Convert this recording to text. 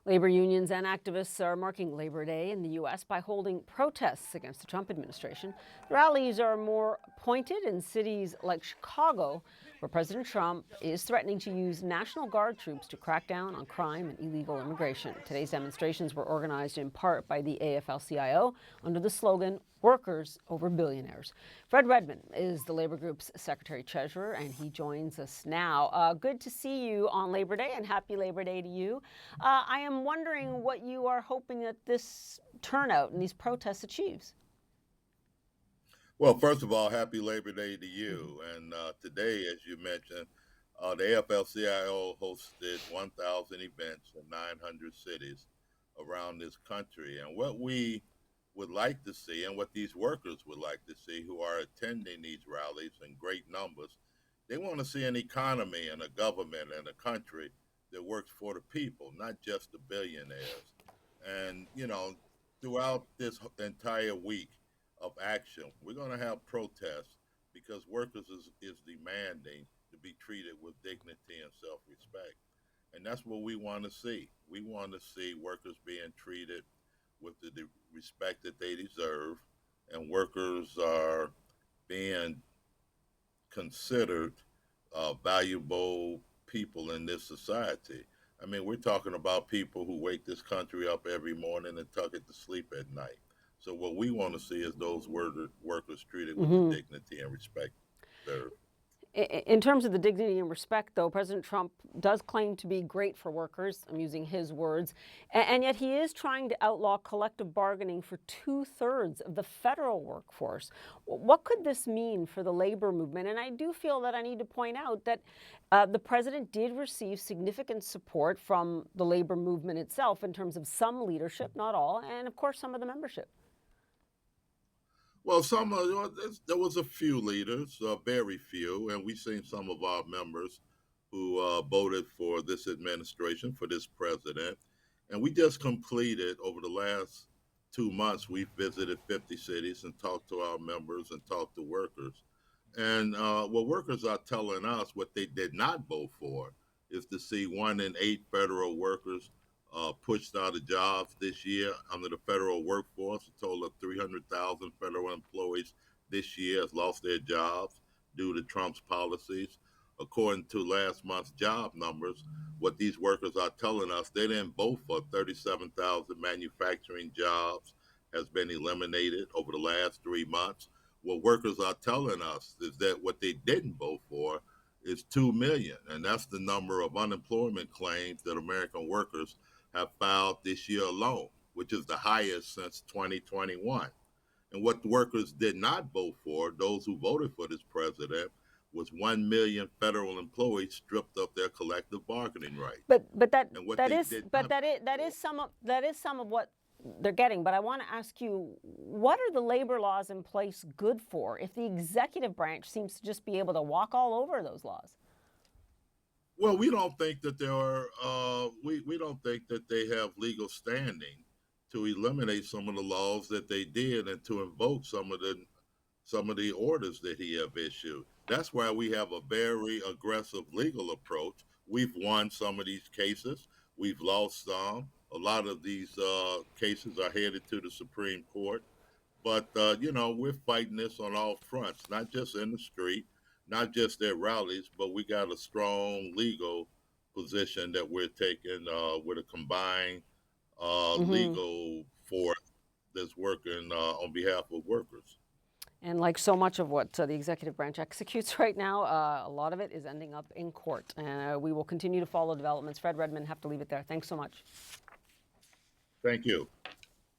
Labor unions and activists are marking Labor Day in the U.S. by holding protests against the Trump administration. The rallies are more pointed in cities like Chicago, where President Trump is threatening to use National Guard troops to crack down on crime and illegal immigration. Today's demonstrations were organized in part by the AFL-CIO under the slogan, "Workers Over Billionaires." Fred Redmond is the labor group's secretary-treasurer, and he joins us now. Good to see you on Labor Day, and happy Labor Day to you. I am wondering what you are hoping that this turnout and these protests achieves. Well, first of all, happy Labor Day to you. And today, as you mentioned, the AFL-CIO hosted 1,000 events in 900 cities around this country. And what we would like to see, and what these workers would like to see who are attending these rallies in great numbers, they want to see an economy and a government and a country that works for the people, not just the billionaires. And, throughout this entire week of action, we're going to have protests because workers is demanding to be treated with dignity and self-respect. And that's what we want to see. We want to see workers being treated with the respect that they deserve, and workers are being considered valuable people in this society. I mean, we're talking about people who wake this country up every morning and tuck it to sleep at night. So what we want to see is those workers treated with the dignity and respect they deserve. In terms of the dignity and respect, though, President Trump does claim to be great for workers. I'm using his words. And yet he is trying to outlaw collective bargaining for 2/3 of the federal workforce. What could this mean for the labor movement? And I do feel that I need to point out that the president did receive significant support from the labor movement itself in terms of some leadership, not all, and of course some of the membership. Well, there was a few leaders, very few, and we've seen some of our members who voted for this administration, for this president. And we just completed, over the last 2 months, we've visited 50 cities and talked to our members and talked to workers. And what workers are telling us, what they did not vote for, is to see 1 in 8 federal workers pushed out of jobs this year under the federal workforce. A total of 300,000 federal employees this year has lost their jobs due to Trump's policies. According to last month's job numbers, what these workers are telling us, they didn't vote for 37,000 manufacturing jobs has been eliminated over the last 3 months. What workers are telling us is that what they didn't vote for is 2 million, and that's the number of unemployment claims that American workers have filed this year alone, which is the highest since 2021. And what the workers did not vote for, those who voted for this president, was 1 million federal employees stripped of their collective bargaining rights. But that And what that they is did but not that vote is some of what they're getting. But I want to ask you, what are the labor laws in place good for if the executive branch seems to just be able to walk all over those laws? Well, we don't think that there are. We don't think that they have legal standing to eliminate some of the laws that they did and to invoke some of the orders that he have issued. That's why we have a very aggressive legal approach. We've won some of these cases. We've lost some. A lot of these cases are headed to the Supreme Court. But we're fighting this on all fronts, not just in the street, not just at rallies, but we got a strong legal position that we're taking with a combined Hmm. legal force that's working on behalf of workers. And like so much of what the executive branch executes right now, a lot of it is ending up in court. And we will continue to follow developments. Fred Redmond, have to leave it there. Thanks so much. Thank you.